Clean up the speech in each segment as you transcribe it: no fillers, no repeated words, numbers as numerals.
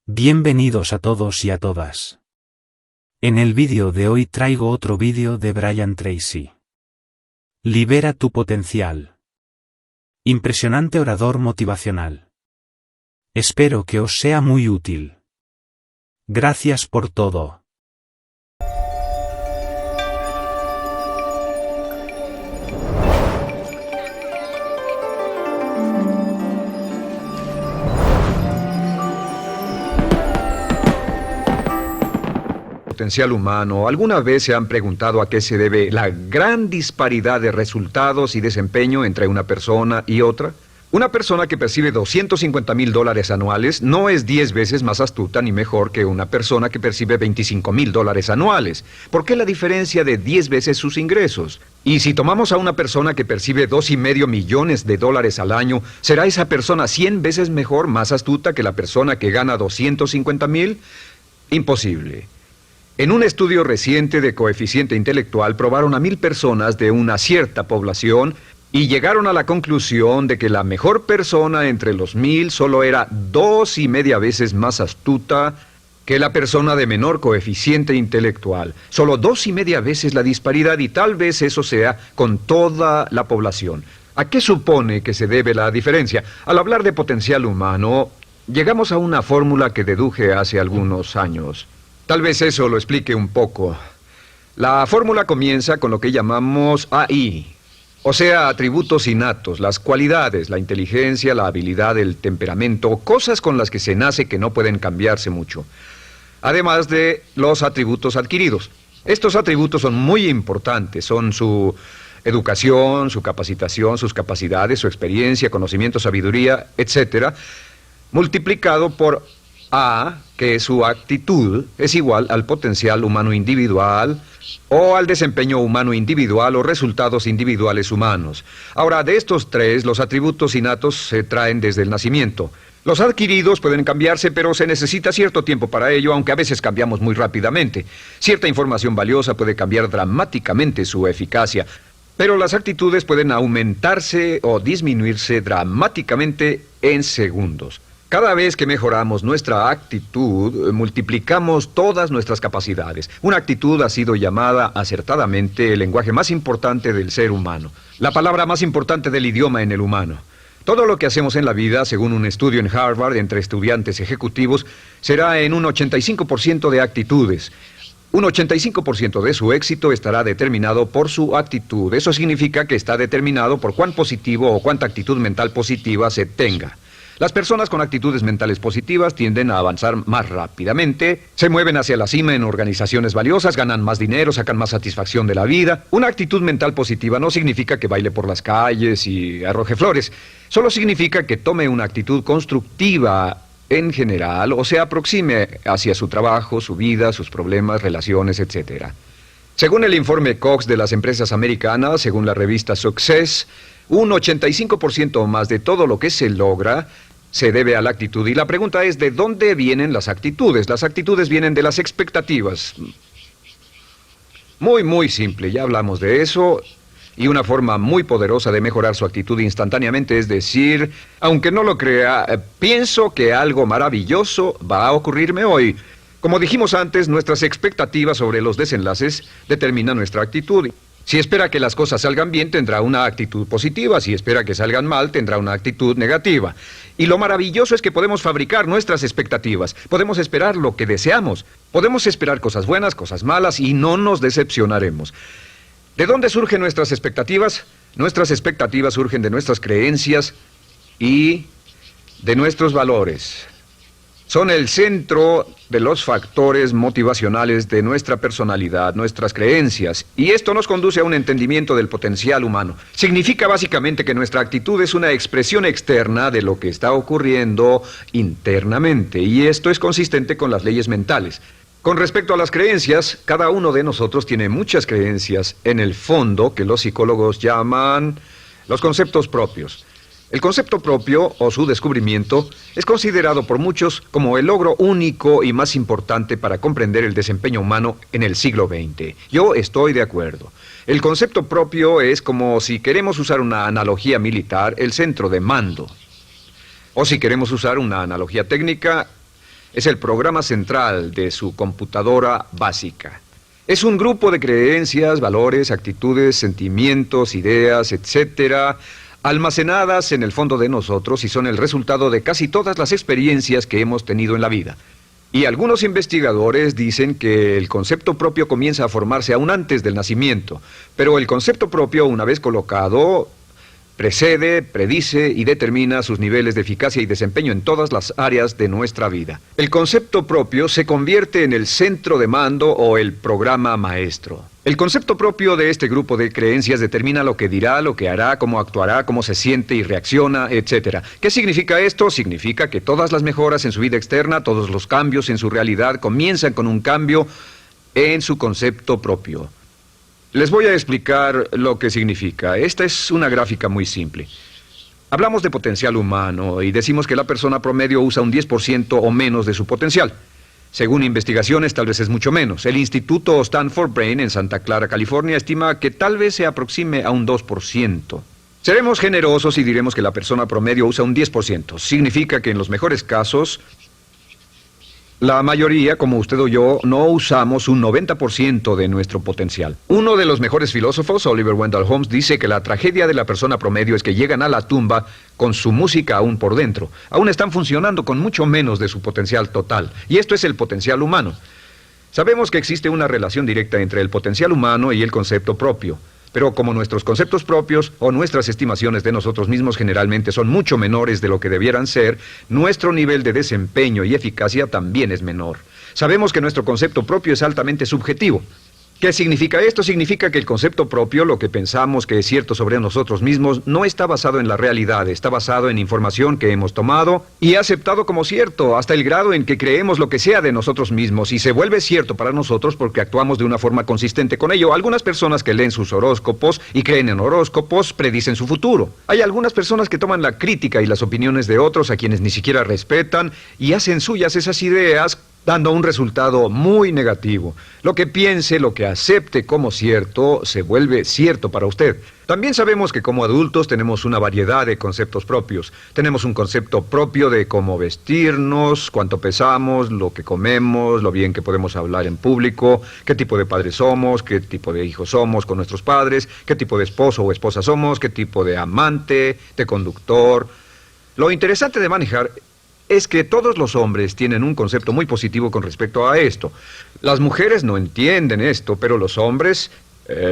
Bienvenidos a todos y a todas. En el vídeo de hoy traigo otro vídeo de Brian Tracy. Libera tu potencial. Impresionante orador motivacional. Espero que os sea muy útil. Gracias por todo. Potencial humano. ¿Alguna vez se han preguntado a qué se debe la gran disparidad de resultados y desempeño entre una persona y otra? Una persona que percibe $250,000 anuales no es 10 veces más astuta ni mejor que una persona que percibe $25,000 anuales. ¿Por qué la diferencia de 10 veces sus ingresos? Y si tomamos a una persona que percibe $2,5 millones al año, ¿será esa persona 100 veces mejor, más astuta que la persona que gana $250,000? Imposible. En un estudio reciente de coeficiente intelectual probaron a 1,000 personas de una cierta población y llegaron a la conclusión de que la mejor persona entre los 1,000 solo era 2,5 veces más astuta que la persona de menor coeficiente intelectual. Solo 2,5 veces la disparidad, y tal vez eso sea con toda la población. ¿A qué supone que se debe la diferencia? Al hablar de potencial humano, llegamos a una fórmula que deduje hace algunos años. Tal vez eso lo explique un poco. La fórmula comienza con lo que llamamos AI, o sea, atributos innatos, las cualidades, la inteligencia, la habilidad, el temperamento, cosas con las que se nace que no pueden cambiarse mucho. Además de los atributos adquiridos. Estos atributos son muy importantes, son su educación, su capacitación, sus capacidades, su experiencia, conocimiento, sabiduría, etc., multiplicado por A, que su actitud es igual al potencial humano individual o al desempeño humano individual o resultados individuales humanos. Ahora, de estos tres, los atributos innatos se traen desde el nacimiento. Los adquiridos pueden cambiarse, pero se necesita cierto tiempo para ello, aunque a veces cambiamos muy rápidamente. Cierta información valiosa puede cambiar dramáticamente su eficacia, pero las actitudes pueden aumentarse o disminuirse dramáticamente en segundos. Cada vez que mejoramos nuestra actitud, multiplicamos todas nuestras capacidades. Una actitud ha sido llamada acertadamente el lenguaje más importante del ser humano, la palabra más importante del idioma en el humano. Todo lo que hacemos en la vida, según un estudio en Harvard entre estudiantes ejecutivos, será en un 85% de actitudes. Un 85% de su éxito estará determinado por su actitud. Eso significa que está determinado por cuán positivo o cuánta actitud mental positiva se tenga. Las personas con actitudes mentales positivas tienden a avanzar más rápidamente, se mueven hacia la cima en organizaciones valiosas, ganan más dinero, sacan más satisfacción de la vida. Una actitud mental positiva no significa que baile por las calles y arroje flores. Solo significa que tome una actitud constructiva en general o se aproxime hacia su trabajo, su vida, sus problemas, relaciones, etc. Según el informe Cox de las empresas americanas, según la revista Success, un 85% o más de todo lo que se logra se debe a la actitud. Y la pregunta es, ¿de dónde vienen las actitudes? Las actitudes vienen de las expectativas. Muy simple, ya hablamos de eso. Y una forma muy poderosa de mejorar su actitud instantáneamente es decir, aunque no lo crea, pienso que algo maravilloso va a ocurrirme hoy. Como dijimos antes, nuestras expectativas sobre los desenlaces determinan nuestra actitud. Si espera que las cosas salgan bien, tendrá una actitud positiva. Si espera que salgan mal, tendrá una actitud negativa. Y lo maravilloso es que podemos fabricar nuestras expectativas. Podemos esperar lo que deseamos. Podemos esperar cosas buenas, cosas malas, y no nos decepcionaremos. ¿De dónde surgen nuestras expectativas? Nuestras expectativas surgen de nuestras creencias y de nuestros valores. Son el centro de los factores motivacionales de nuestra personalidad, nuestras creencias, y esto nos conduce a un entendimiento del potencial humano. Significa básicamente que nuestra actitud es una expresión externa de lo que está ocurriendo internamente, y esto es consistente con las leyes mentales. Con respecto a las creencias, cada uno de nosotros tiene muchas creencias en el fondo que los psicólogos llaman los conceptos propios. El concepto propio, o su descubrimiento, es considerado por muchos como el logro único y más importante para comprender el desempeño humano en el siglo XX. Yo estoy de acuerdo. El concepto propio es como, si queremos usar una analogía militar, el centro de mando. O si queremos usar una analogía técnica, Es el programa central de su computadora básica. Es un grupo de creencias, valores, actitudes, sentimientos, ideas, etcétera, almacenadas en el fondo de nosotros y son el resultado de casi todas las experiencias que hemos tenido en la vida. Y algunos investigadores dicen que el concepto propio comienza a formarse aún antes del nacimiento, pero el concepto propio, una vez colocado, precede, predice y determina sus niveles de eficacia y desempeño en todas las áreas de nuestra vida. El concepto propio se convierte en el centro de mando o el programa maestro. El concepto propio de este grupo de creencias determina lo que dirá, lo que hará, cómo actuará, cómo se siente y reacciona, etc. ¿Qué significa esto? Significa que todas las mejoras en su vida externa, todos los cambios en su realidad comienzan con un cambio en su concepto propio. Les voy a explicar lo que significa. Esta es una gráfica muy simple. Hablamos de potencial humano y decimos que la persona promedio usa un 10% o menos de su potencial. Según investigaciones, tal vez es mucho menos. El Instituto Stanford Brain en Santa Clara, California, estima que tal vez se aproxime a un 2%. Seremos generosos y diremos que la persona promedio usa un 10%. Significa que en los mejores casos, la mayoría, como usted o yo, no usamos un 90% de nuestro potencial. Uno de los mejores filósofos, Oliver Wendell Holmes, dice que la tragedia de la persona promedio es que llegan a la tumba con su música aún por dentro. Aún están funcionando con mucho menos de su potencial total. Y esto es el potencial humano. Sabemos que existe una relación directa entre el potencial humano y el concepto propio. Pero como nuestros conceptos propios o nuestras estimaciones de nosotros mismos generalmente son mucho menores de lo que debieran ser, nuestro nivel de desempeño y eficacia también es menor. Sabemos que nuestro concepto propio es altamente subjetivo. ¿Qué significa esto? Significa que el concepto propio, lo que pensamos que es cierto sobre nosotros mismos, no está basado en la realidad, está basado en información que hemos tomado y aceptado como cierto, hasta el grado en que creemos lo que sea de nosotros mismos y se vuelve cierto para nosotros porque actuamos de una forma consistente con ello. Algunas personas que leen sus horóscopos y creen en horóscopos predicen su futuro. Hay algunas personas que toman la crítica y las opiniones de otros a quienes ni siquiera respetan y hacen suyas esas ideas, dando un resultado muy negativo. Lo que piense, lo que acepte como cierto, se vuelve cierto para usted. También sabemos que como adultos tenemos una variedad de conceptos propios. Tenemos un concepto propio de cómo vestirnos, cuánto pesamos, lo que comemos, lo bien que podemos hablar en público, qué tipo de padres somos, qué tipo de hijos somos con nuestros padres, qué tipo de esposo o esposa somos, qué tipo de amante, de conductor. Lo interesante de manejar es que todos los hombres tienen un concepto muy positivo con respecto a esto. Las mujeres no entienden esto, pero los hombres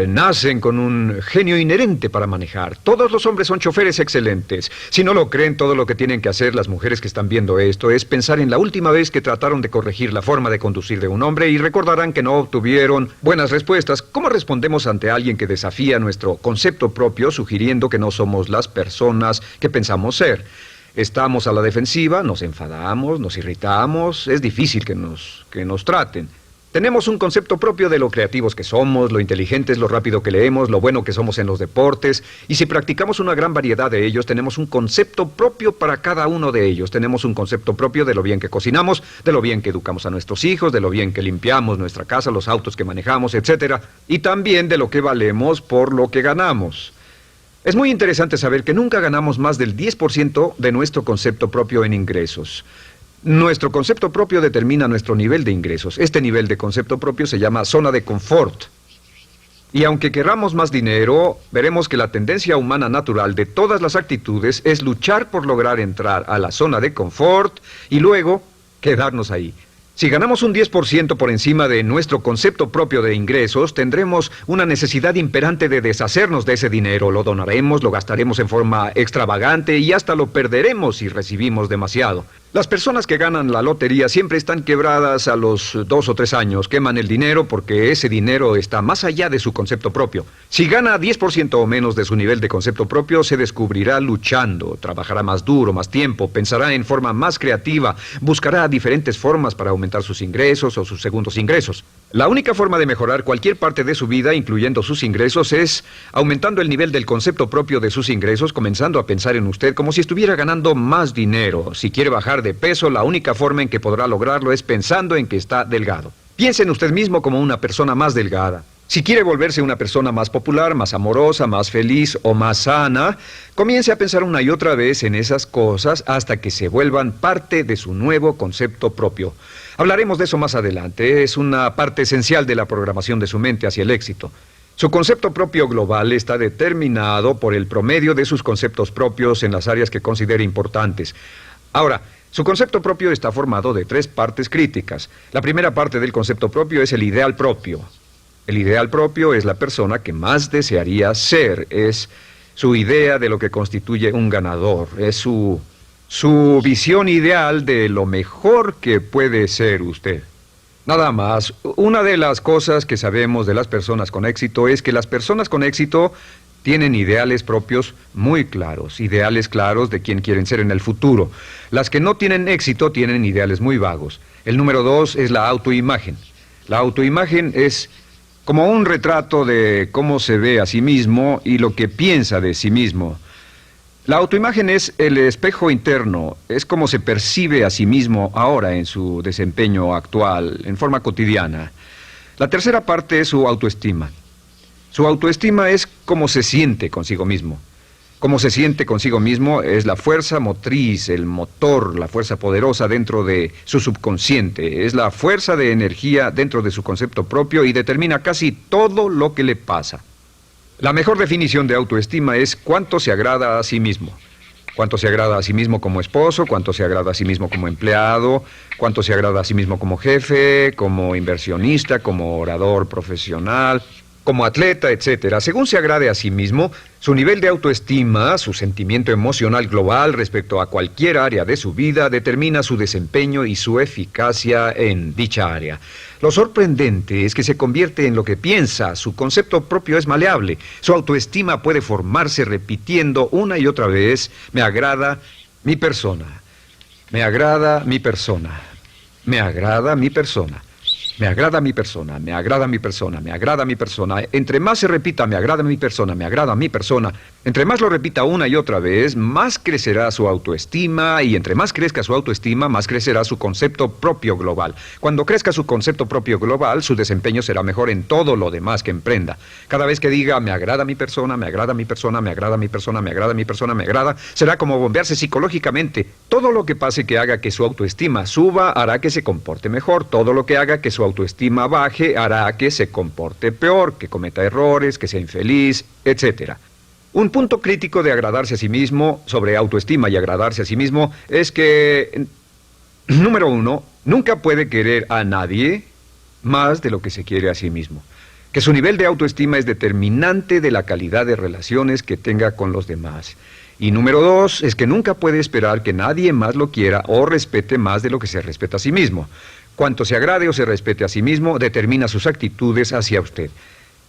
nacen con un genio inherente para manejar. Todos los hombres son choferes excelentes. Si no lo creen, todo lo que tienen que hacer las mujeres que están viendo esto es pensar en la última vez que trataron de corregir la forma de conducir de un hombre y recordarán que no obtuvieron buenas respuestas. ¿Cómo respondemos ante alguien que desafía nuestro concepto propio, sugiriendo que no somos las personas que pensamos ser? Estamos a la defensiva, nos enfadamos, nos irritamos, es difícil que nos traten. Tenemos un concepto propio de lo creativos que somos, lo inteligentes, lo rápido que leemos, lo bueno que somos en los deportes, y si practicamos una gran variedad de ellos, tenemos un concepto propio para cada uno de ellos. Tenemos un concepto propio de lo bien que cocinamos, de lo bien que educamos a nuestros hijos, de lo bien que limpiamos nuestra casa, los autos que manejamos, etc. Y también de lo que valemos por lo que ganamos. Es muy interesante saber que nunca ganamos más del 10% de nuestro concepto propio en ingresos. Nuestro concepto propio determina nuestro nivel de ingresos. Este nivel de concepto propio se llama zona de confort. Y aunque querramos más dinero, veremos que la tendencia humana natural de todas las actitudes es luchar por lograr entrar a la zona de confort y luego quedarnos ahí. Si ganamos un 10% por encima de nuestro concepto propio de ingresos, tendremos una necesidad imperante de deshacernos de ese dinero. Lo donaremos, lo gastaremos en forma extravagante y hasta lo perderemos si recibimos demasiado. Las personas que ganan la lotería siempre están quebradas a los 2 o 3 años. Queman el dinero porque ese dinero está más allá de su concepto propio. Si gana 10% o menos de su nivel de concepto propio, se descubrirá luchando, trabajará más duro, más tiempo, pensará en forma más creativa, buscará diferentes formas para aumentar sus ingresos o sus segundos ingresos. La única forma de mejorar cualquier parte de su vida, incluyendo sus ingresos, es aumentando el nivel del concepto propio de sus ingresos, comenzando a pensar en usted como si estuviera ganando más dinero. Si quiere bajar de peso, la única forma en que podrá lograrlo es pensando en que está delgado. Piense en usted mismo como una persona más delgada. Si quiere volverse una persona más popular, más amorosa, más feliz o más sana, comience a pensar una y otra vez en esas cosas hasta que se vuelvan parte de su nuevo concepto propio. Hablaremos de eso más adelante. Es una parte esencial de la programación de su mente hacia el éxito. Su concepto propio global está determinado por el promedio de sus conceptos propios en las áreas que considere importantes. Ahora, su concepto propio está formado de 3 partes críticas. La primera parte del concepto propio es el ideal propio. El ideal propio es la persona que más desearía ser, es su idea de lo que constituye un ganador, es su visión ideal de lo mejor que puede ser usted. Nada más, una de las cosas que sabemos de las personas con éxito es que las personas con éxito tienen ideales propios muy claros, ideales claros de quién quieren ser en el futuro. Las que no tienen éxito tienen ideales muy vagos. El número 2 es la autoimagen. La autoimagen es como un retrato de cómo se ve a sí mismo y lo que piensa de sí mismo. La autoimagen es el espejo interno, es como se percibe a sí mismo ahora en su desempeño actual, en forma cotidiana. La tercera parte es su autoestima. Su autoestima es cómo se siente consigo mismo. Cómo se siente consigo mismo es la fuerza motriz, el motor, la fuerza poderosa dentro de su subconsciente. Es la fuerza de energía dentro de su concepto propio y determina casi todo lo que le pasa. La mejor definición de autoestima es cuánto se agrada a sí mismo. Cuánto se agrada a sí mismo como esposo, cuánto se agrada a sí mismo como empleado, cuánto se agrada a sí mismo como jefe, como inversionista, como orador profesional, como atleta, etcétera. Según se agrade a sí mismo, su nivel de autoestima, su sentimiento emocional global respecto a cualquier área de su vida, determina su desempeño y su eficacia en dicha área. Lo sorprendente es que se convierte en lo que piensa, su concepto propio es maleable, su autoestima puede formarse repitiendo una y otra vez, me agrada mi persona, me agrada mi persona, me agrada mi persona. Me agrada mi persona, me agrada mi persona, me agrada mi persona. Entre más se repita, me agrada mi persona, me agrada mi persona, entre más lo repita una y otra vez, más crecerá su autoestima y entre más crezca su autoestima, más crecerá su concepto propio global. Cuando crezca su concepto propio global, su desempeño será mejor en todo lo demás que emprenda. Cada vez que diga, me agrada mi persona, me agrada mi persona, me agrada mi persona, me agrada mi persona, me agrada, será como bombearse psicológicamente. Todo lo que pase que haga que su autoestima suba, hará que se comporte mejor. Todo lo que haga que su autoestima baje hará que se comporte peor, que cometa errores, que sea infeliz, etc. Un punto crítico de agradarse a sí mismo, sobre autoestima y agradarse a sí mismo, es que, número 1, nunca puede querer a nadie más de lo que se quiere a sí mismo. Que su nivel de autoestima es determinante de la calidad de relaciones que tenga con los demás. Y número 2, es que nunca puede esperar que nadie más lo quiera o respete más de lo que se respeta a sí mismo. Cuanto se agrade o se respete a sí mismo, determina sus actitudes hacia usted.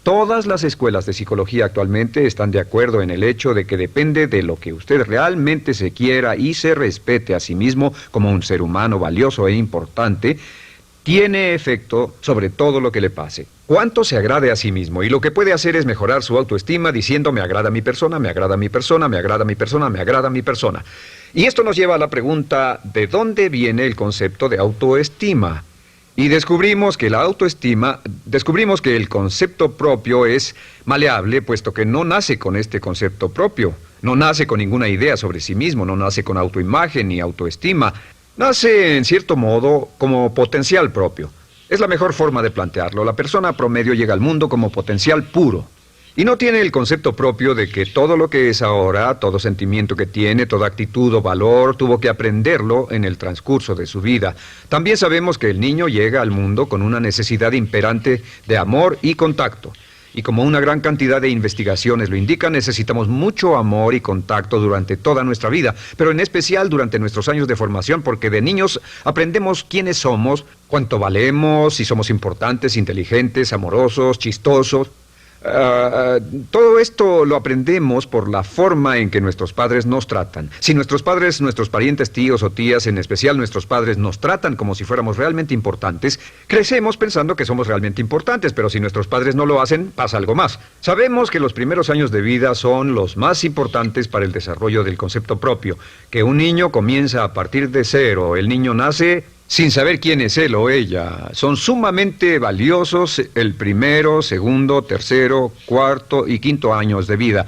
Todas las escuelas de psicología actualmente están de acuerdo en el hecho de que depende de lo que usted realmente se quiera y se respete a sí mismo como un ser humano valioso e importante, tiene efecto sobre todo lo que le pase. Cuánto se agrade a sí mismo y lo que puede hacer es mejorar su autoestima diciendo me agrada mi persona, me agrada mi persona, me agrada mi persona, me agrada mi persona. Y esto nos lleva a la pregunta, ¿de dónde viene el concepto de autoestima? Y descubrimos que el concepto propio es maleable, puesto que no nace con este concepto propio, no nace con ninguna idea sobre sí mismo, no nace con autoimagen ni autoestima, nace en cierto modo como potencial propio. Es la mejor forma de plantearlo. La persona promedio llega al mundo como potencial puro. Y no tiene el concepto propio de que todo lo que es ahora, todo sentimiento que tiene, toda actitud o valor, tuvo que aprenderlo en el transcurso de su vida. También sabemos que el niño llega al mundo con una necesidad imperante de amor y contacto. Y como una gran cantidad de investigaciones lo indican, necesitamos mucho amor y contacto durante toda nuestra vida, pero en especial durante nuestros años de formación, porque de niños aprendemos quiénes somos, cuánto valemos, si somos importantes, inteligentes, amorosos, chistosos. Todo esto lo aprendemos por la forma en que nuestros padres nos tratan. Si nuestros padres, nuestros parientes, tíos o tías, en especial nuestros padres, nos tratan como si fuéramos realmente importantes, crecemos pensando que somos realmente importantes, pero si nuestros padres no lo hacen, pasa algo más. Sabemos que los primeros años de vida son los más importantes para el desarrollo del concepto propio, que un niño comienza a partir de cero. El niño nace sin saber quién es él o ella. Son sumamente valiosos el primero, segundo, tercero, cuarto y quinto años de vida.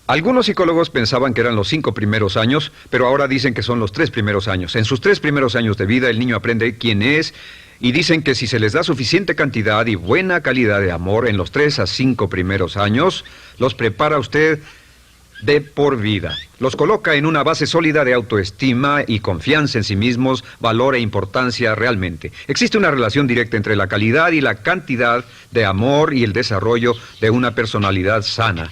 Algunos psicólogos pensaban que eran los 5 primeros años, pero ahora dicen que son los 3 primeros años. En sus 3 primeros años de vida el niño aprende quién es y dicen que si se les da suficiente cantidad y buena calidad de amor en los 3 a 5 primeros años, los prepara usted de por vida. Los coloca en una base sólida de autoestima y confianza en sí mismos, valor e importancia realmente. Existe una relación directa entre la calidad y la cantidad de amor y el desarrollo de una personalidad sana.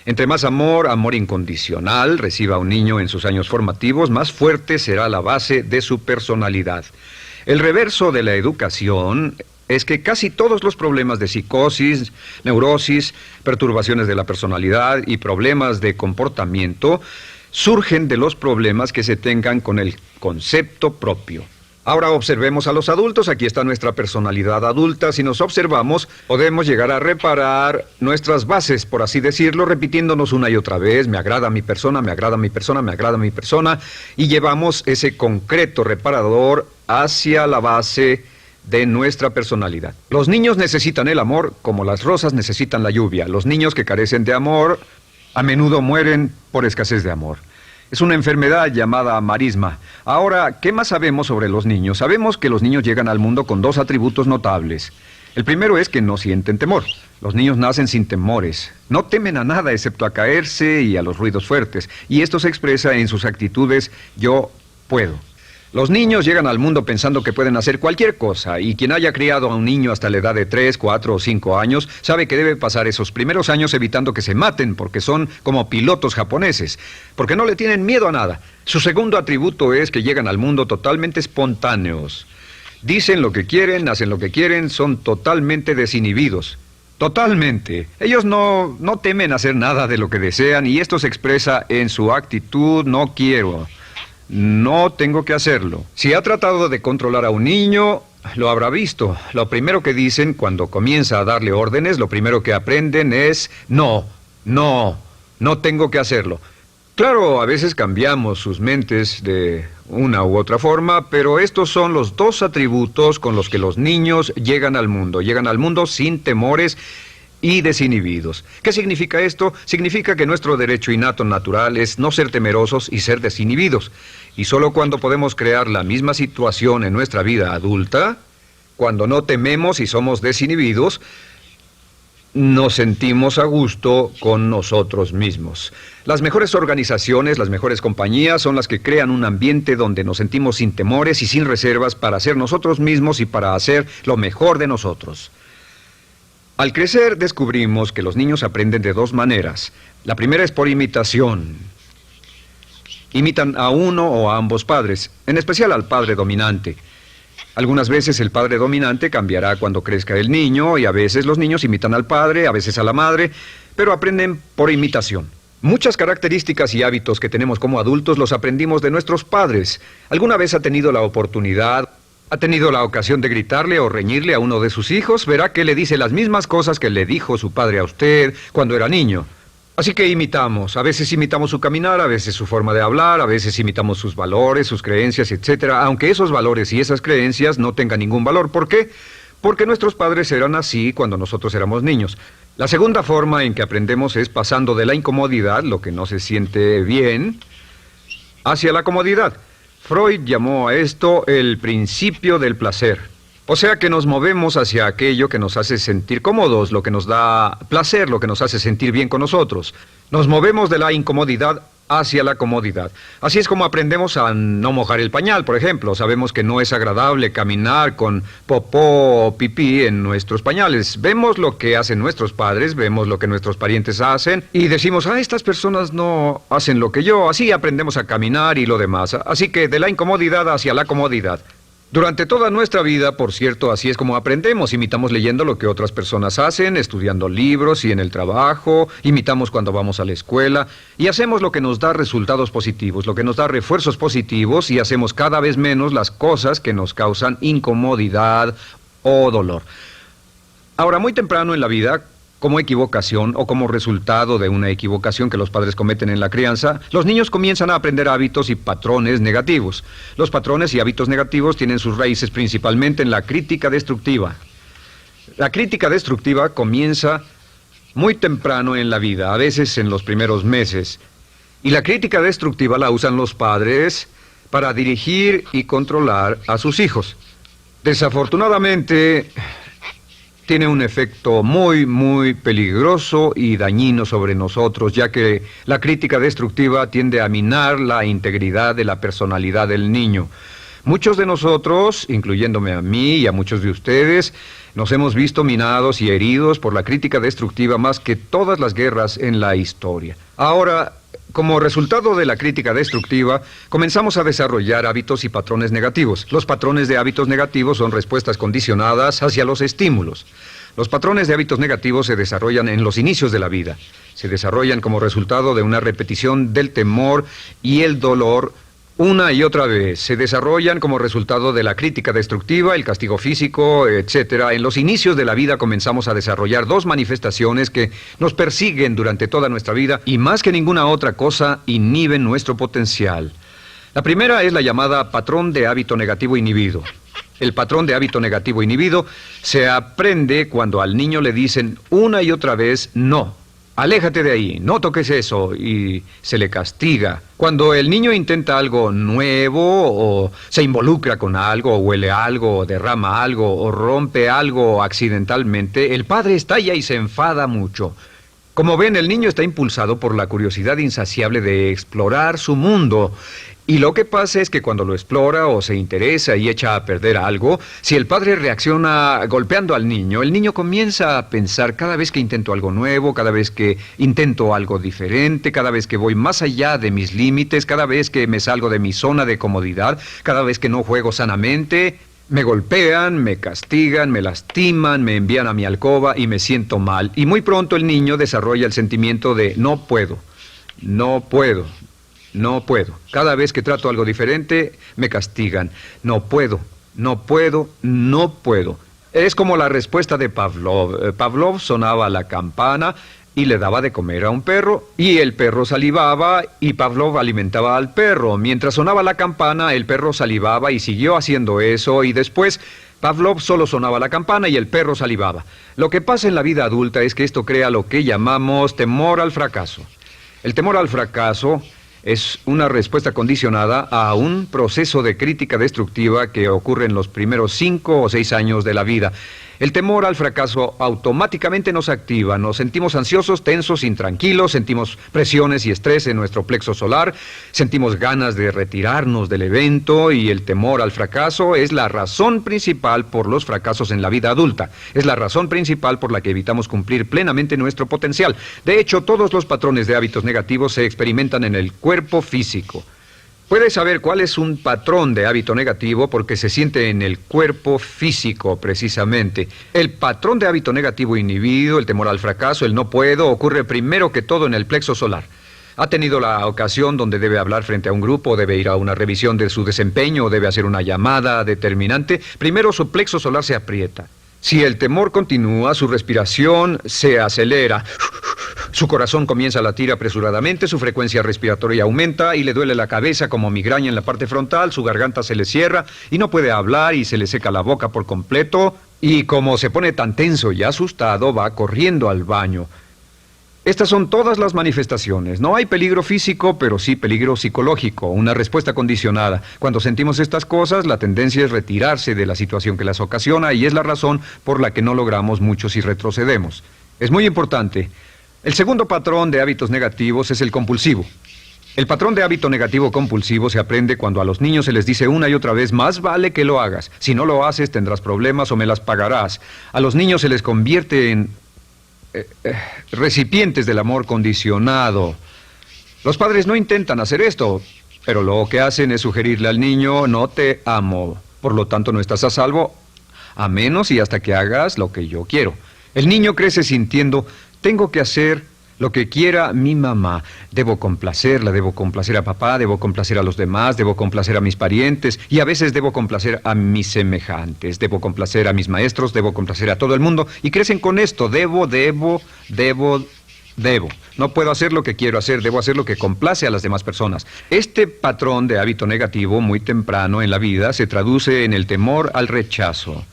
Entre más amor, amor incondicional, reciba un niño en sus años formativos, más fuerte será la base de su personalidad. El reverso de la educación es que casi todos los problemas de psicosis, neurosis, perturbaciones de la personalidad y problemas de comportamiento surgen de los problemas que se tengan con el concepto propio. Ahora observemos a los adultos. Aquí está nuestra personalidad adulta. Si nos observamos, podemos llegar a reparar nuestras bases, por así decirlo, repitiéndonos una y otra vez: me agrada mi persona, me agrada mi persona, me agrada mi persona, y llevamos ese concreto reparador hacia la base de nuestra personalidad. Los niños necesitan el amor como las rosas necesitan la lluvia. Los niños que carecen de amor a menudo mueren por escasez de amor. Es una enfermedad llamada marisma. Ahora, ¿qué más sabemos sobre los niños? Sabemos que los niños llegan al mundo con 2 atributos notables. El primero es que no sienten temor. Los niños nacen sin temores. No temen a nada excepto a caerse y a los ruidos fuertes. Y esto se expresa en sus actitudes: yo puedo. Los niños llegan al mundo pensando que pueden hacer cualquier cosa, y quien haya criado a un niño hasta la edad de 3, 4 o 5 años sabe que debe pasar esos primeros años evitando que se maten, porque son como pilotos japoneses, porque no le tienen miedo a nada. Su segundo atributo es que llegan al mundo totalmente espontáneos. Dicen lo que quieren, hacen lo que quieren, son totalmente desinhibidos. Totalmente. Ellos no temen hacer nada de lo que desean, y esto se expresa en su actitud: no quiero. No tengo que hacerlo. Si ha tratado de controlar a un niño, lo habrá visto. Lo primero que dicen cuando comienza a darle órdenes, lo primero que aprenden es: no tengo que hacerlo. Claro, a veces cambiamos sus mentes de una u otra forma, pero estos son los 2 atributos con los que los niños llegan al mundo. Llegan al mundo sin temores y desinhibidos. ¿Qué significa esto? Significa que nuestro derecho innato natural es no ser temerosos y ser desinhibidos. Y solo cuando podemos crear la misma situación en nuestra vida adulta, cuando no tememos y somos desinhibidos, nos sentimos a gusto con nosotros mismos. Las mejores organizaciones, las mejores compañías son las que crean un ambiente donde nos sentimos sin temores y sin reservas para ser nosotros mismos y para hacer lo mejor de nosotros. Al crecer descubrimos que los niños aprenden de 2 maneras. La primera es por imitación. Imitan a uno o a ambos padres, en especial al padre dominante. Algunas veces el padre dominante cambiará cuando crezca el niño, y a veces los niños imitan al padre, a veces a la madre, pero aprenden por imitación. Muchas características y hábitos que tenemos como adultos los aprendimos de nuestros padres. ¿Alguna vez ha tenido la ocasión de gritarle o reñirle a uno de sus hijos? Verá que le dice las mismas cosas que le dijo su padre a usted cuando era niño. Así que imitamos. A veces imitamos su caminar, a veces su forma de hablar, a veces imitamos sus valores, sus creencias, etc. Aunque esos valores y esas creencias no tengan ningún valor. ¿Por qué? Porque nuestros padres eran así cuando nosotros éramos niños. La segunda forma en que aprendemos es pasando de la incomodidad, lo que no se siente bien, hacia la comodidad. Freud llamó a esto el principio del placer. O sea que nos movemos hacia aquello que nos hace sentir cómodos, lo que nos da placer, lo que nos hace sentir bien con nosotros. Nos movemos de la incomodidad hacia la comodidad. Así es como aprendemos a no mojar el pañal, por ejemplo. Sabemos que no es agradable caminar con popó o pipí en nuestros pañales. Vemos lo que hacen nuestros padres, vemos lo que nuestros parientes hacen y decimos: estas personas no hacen lo que yo. Así aprendemos a caminar y lo demás. Así que de la incomodidad hacia la comodidad. Durante toda nuestra vida, por cierto, así es como aprendemos. Imitamos leyendo lo que otras personas hacen, estudiando libros y en el trabajo, imitamos cuando vamos a la escuela, y hacemos lo que nos da resultados positivos, lo que nos da refuerzos positivos, y hacemos cada vez menos las cosas que nos causan incomodidad o dolor. Ahora, muy temprano en la vida, como equivocación o como resultado de una equivocación que los padres cometen en la crianza, los niños comienzan a aprender hábitos y patrones negativos. Los patrones y hábitos negativos tienen sus raíces principalmente en la crítica destructiva. La crítica destructiva comienza muy temprano en la vida, a veces en los primeros meses. Y la crítica destructiva la usan los padres para dirigir y controlar a sus hijos. Desafortunadamente, tiene un efecto muy peligroso y dañino sobre nosotros, ya que la crítica destructiva tiende a minar la integridad de la personalidad del niño. Muchos de nosotros, incluyéndome a mí y a muchos de ustedes, nos hemos visto minados y heridos por la crítica destructiva más que todas las guerras en la historia. Ahora, como resultado de la crítica destructiva, comenzamos a desarrollar hábitos y patrones negativos. Los patrones de hábitos negativos son respuestas condicionadas hacia los estímulos. Los patrones de hábitos negativos se desarrollan en los inicios de la vida. Se desarrollan como resultado de una repetición del temor y el dolor una y otra vez. Se desarrollan como resultado de la crítica destructiva, el castigo físico, etc. En los inicios de la vida comenzamos a desarrollar dos manifestaciones que nos persiguen durante toda nuestra vida y más que ninguna otra cosa inhiben nuestro potencial. La primera es la llamada patrón de hábito negativo inhibido. El patrón de hábito negativo inhibido se aprende cuando al niño le dicen una y otra vez no. Aléjate de ahí, no toques eso, y se le castiga. Cuando el niño intenta algo nuevo, o se involucra con algo, o huele algo, o derrama algo, o rompe algo accidentalmente, el padre estalla y se enfada mucho. Como ven, el niño está impulsado por la curiosidad insaciable de explorar su mundo. Y lo que pasa es que cuando lo explora o se interesa y echa a perder algo, si el padre reacciona golpeando al niño, el niño comienza a pensar cada vez que intento algo nuevo, cada vez que intento algo diferente, cada vez que voy más allá de mis límites, cada vez que me salgo de mi zona de comodidad, cada vez que no juego sanamente, me golpean, me castigan, me lastiman, me envían a mi alcoba y me siento mal. Y muy pronto el niño desarrolla el sentimiento de no puedo, no puedo. No puedo. Cada vez que trato algo diferente, me castigan. No puedo, no puedo, no puedo. Es como la respuesta de Pavlov. Pavlov sonaba la campana y le daba de comer a un perro, y el perro salivaba, y Pavlov alimentaba al perro. Mientras sonaba la campana, el perro salivaba y siguió haciendo eso, y después Pavlov solo sonaba la campana y el perro salivaba. Lo que pasa en la vida adulta es que esto crea lo que llamamos temor al fracaso. El temor al fracaso es una respuesta condicionada a un proceso de crítica destructiva que ocurre en los primeros 5 o 6 años de la vida. El temor al fracaso automáticamente nos activa, nos sentimos ansiosos, tensos, intranquilos, sentimos presiones y estrés en nuestro plexo solar, sentimos ganas de retirarnos del evento y el temor al fracaso es la razón principal por los fracasos en la vida adulta. Es la razón principal por la que evitamos cumplir plenamente nuestro potencial. De hecho, todos los patrones de hábitos negativos se experimentan en el cuerpo físico. Puedes saber cuál es un patrón de hábito negativo porque se siente en el cuerpo físico, precisamente. El patrón de hábito negativo inhibido, el temor al fracaso, el no puedo, ocurre primero que todo en el plexo solar. ¿Ha tenido la ocasión donde debe hablar frente a un grupo, debe ir a una revisión de su desempeño o debe hacer una llamada determinante? Primero su plexo solar se aprieta. Si el temor continúa, su respiración se acelera. Su corazón comienza a latir apresuradamente, su frecuencia respiratoria aumenta y le duele la cabeza como migraña en la parte frontal, su garganta se le cierra y no puede hablar y se le seca la boca por completo. Y como se pone tan tenso y asustado, va corriendo al baño. Estas son todas las manifestaciones. No hay peligro físico, pero sí peligro psicológico, una respuesta condicionada. Cuando sentimos estas cosas, la tendencia es retirarse de la situación que las ocasiona y es la razón por la que no logramos mucho si retrocedemos. Es muy importante. El segundo patrón de hábitos negativos es el compulsivo. El patrón de hábito negativo compulsivo se aprende cuando a los niños se les dice una y otra vez, más vale que lo hagas. Si no lo haces, tendrás problemas o me las pagarás. A los niños se les convierte en recipientes del amor condicionado. Los padres no intentan hacer esto, pero lo que hacen es sugerirle al niño, no te amo. Por lo tanto, no estás a salvo, a menos y hasta que hagas lo que yo quiero. El niño crece sintiendo, tengo que hacer Lo que quiera mi mamá, debo complacerla, debo complacer a papá, debo complacer a los demás, debo complacer a mis parientes y a veces debo complacer a mis semejantes, debo complacer a mis maestros, debo complacer a todo el mundo y crecen con esto, debo. No puedo hacer lo que quiero hacer, debo hacer lo que complace a las demás personas. Este patrón de hábito negativo muy temprano en la vida se traduce en el temor al rechazo.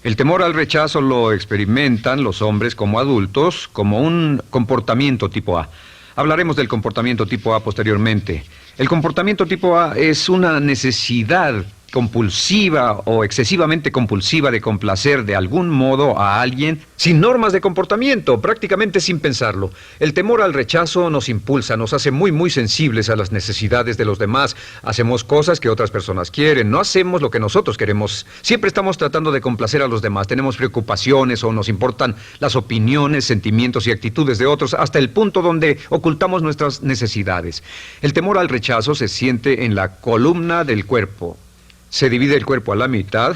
El temor al rechazo lo experimentan los hombres como adultos como un comportamiento tipo A. Hablaremos del comportamiento tipo A posteriormente. El comportamiento tipo A es una necesidad compulsiva o excesivamente compulsiva de complacer de algún modo a alguien sin normas de comportamiento, prácticamente sin pensarlo. El temor al rechazo nos impulsa, nos hace muy sensibles a las necesidades de los demás. Hacemos cosas que otras personas quieren, no hacemos lo que nosotros queremos. Siempre estamos tratando de complacer a los demás, tenemos preocupaciones o nos importan las opiniones, sentimientos y actitudes de otros hasta el punto donde ocultamos nuestras necesidades. El temor al rechazo se siente en la columna del cuerpo. Se divide el cuerpo a la mitad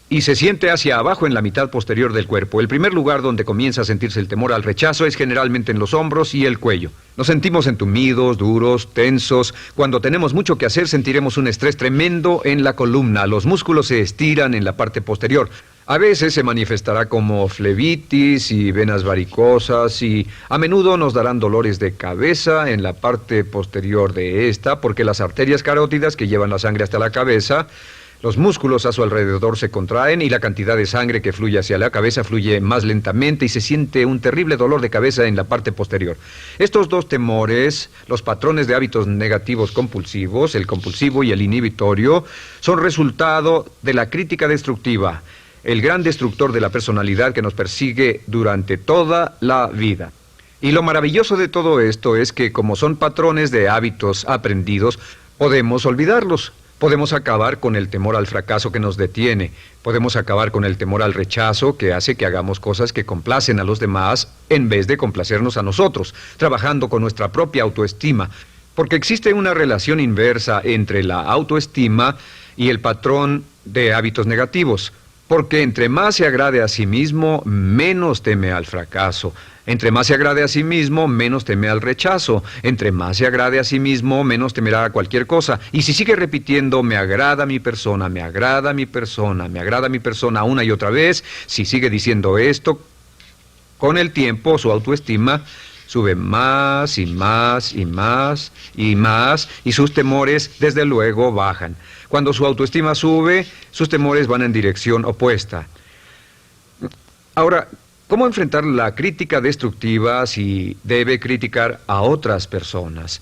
y se siente hacia abajo en la mitad posterior del cuerpo. El primer lugar donde comienza a sentirse el temor al rechazo es generalmente en los hombros y el cuello. Nos sentimos entumidos, duros, tensos. Cuando tenemos mucho que hacer sentiremos un estrés tremendo en la columna. Los músculos se estiran en la parte posterior. A veces se manifestará como flebitis y venas varicosas y a menudo nos darán dolores de cabeza en la parte posterior de esta porque las arterias carótidas que llevan la sangre hasta la cabeza, los músculos a su alrededor se contraen y la cantidad de sangre que fluye hacia la cabeza fluye más lentamente y se siente un terrible dolor de cabeza en la parte posterior. Estos dos temores, los patrones de hábitos negativos compulsivos, el compulsivo y el inhibitorio, son resultado de la crítica destructiva, el gran destructor de la personalidad que nos persigue durante toda la vida. Y lo maravilloso de todo esto es que como son patrones de hábitos aprendidos, podemos olvidarlos. Podemos acabar con el temor al fracaso que nos detiene. Podemos acabar con el temor al rechazo que hace que hagamos cosas que complacen a los demás en vez de complacernos a nosotros, trabajando con nuestra propia autoestima. Porque existe una relación inversa entre la autoestima y el patrón de hábitos negativos. Porque entre más se agrade a sí mismo, menos teme al fracaso. Entre más se agrade a sí mismo, menos teme al rechazo. Entre más se agrade a sí mismo, menos temerá a cualquier cosa. Y si sigue repitiendo, me agrada mi persona, me agrada mi persona, me agrada mi persona una y otra vez, si sigue diciendo esto, con el tiempo su autoestima sube más y más y más y más y sus temores desde luego bajan. Cuando su autoestima sube, sus temores van en dirección opuesta. Ahora, ¿cómo enfrentar la crítica destructiva si debe criticar a otras personas?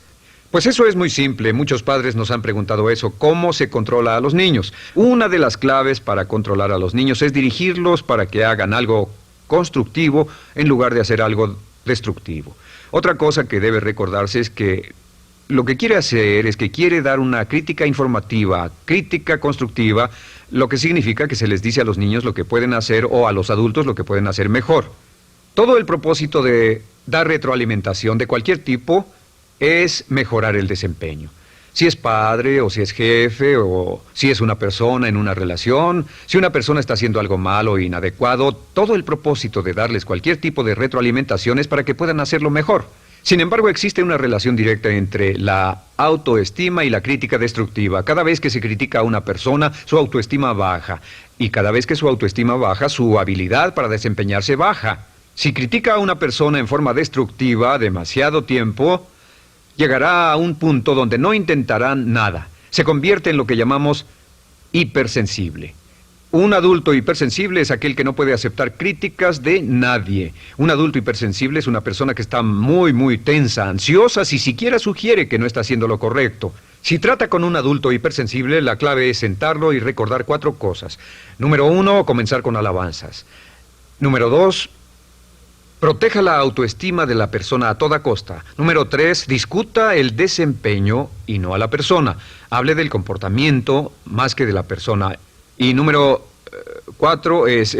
Pues eso es muy simple. Muchos padres nos han preguntado eso. ¿Cómo se controla a los niños? Una de las claves para controlar a los niños es dirigirlos para que hagan algo constructivo en lugar de hacer algo destructivo. Otra cosa que debe recordarse es que lo que quiere hacer es que quiere dar una crítica informativa, crítica constructiva, lo que significa que se les dice a los niños lo que pueden hacer o a los adultos lo que pueden hacer mejor. Todo el propósito de dar retroalimentación de cualquier tipo es mejorar el desempeño. Si es padre o si es jefe o si es una persona en una relación, si una persona está haciendo algo malo o inadecuado, todo el propósito de darles cualquier tipo de retroalimentación es para que puedan hacerlo mejor. Sin embargo, existe una relación directa entre la autoestima y la crítica destructiva. Cada vez que se critica a una persona, su autoestima baja. Y cada vez que su autoestima baja, su habilidad para desempeñarse baja. Si critica a una persona en forma destructiva demasiado tiempo, llegará a un punto donde no intentarán nada. Se convierte en lo que llamamos hipersensible. Un adulto hipersensible es aquel que no puede aceptar críticas de nadie. Un adulto hipersensible es una persona que está muy tensa, ansiosa, si siquiera sugiere que no está haciendo lo correcto. Si trata con un adulto hipersensible, la clave es sentarlo y recordar 4 cosas. Número 1, comenzar con alabanzas. Número 2, proteja la autoestima de la persona a toda costa. Número 3, discuta el desempeño y no a la persona. Hable del comportamiento más que de la persona. Y número 4 es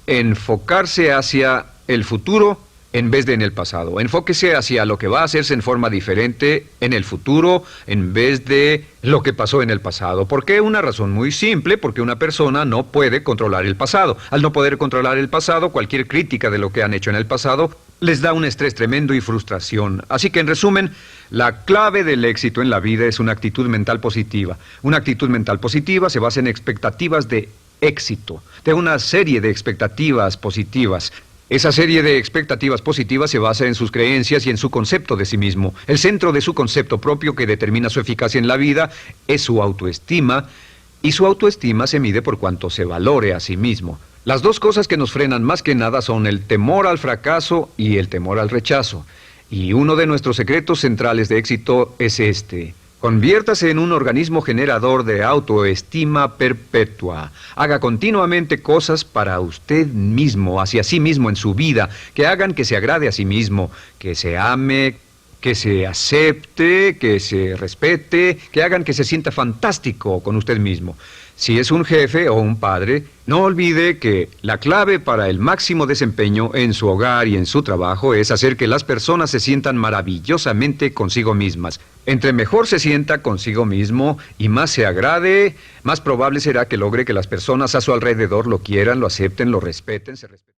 enfocarse hacia el futuro en vez de en el pasado. Enfóquese hacia lo que va a hacerse en forma diferente en el futuro en vez de lo que pasó en el pasado. ¿Por qué? Una razón muy simple, porque una persona no puede controlar el pasado. Al no poder controlar el pasado, cualquier crítica de lo que han hecho en el pasado les da un estrés tremendo y frustración. Así que, en resumen, la clave del éxito en la vida es una actitud mental positiva. Una actitud mental positiva se basa en expectativas de éxito, de una serie de expectativas positivas. Esa serie de expectativas positivas se basa en sus creencias y en su concepto de sí mismo. El centro de su concepto propio que determina su eficacia en la vida es su autoestima, y su autoestima se mide por cuanto se valore a sí mismo. Las dos cosas que nos frenan más que nada son el temor al fracaso y el temor al rechazo. Y uno de nuestros secretos centrales de éxito es este: conviértase en un organismo generador de autoestima perpetua. Haga continuamente cosas para usted mismo, hacia sí mismo en su vida, que hagan que se agrade a sí mismo, que se ame, que se acepte, que se respete, que hagan que se sienta fantástico con usted mismo. Si es un jefe o un padre, no olvide que la clave para el máximo desempeño en su hogar y en su trabajo es hacer que las personas se sientan maravillosamente consigo mismas. Entre mejor se sienta consigo mismo y más se agrade, más probable será que logre que las personas a su alrededor lo quieran, lo acepten, lo respeten, se respeten.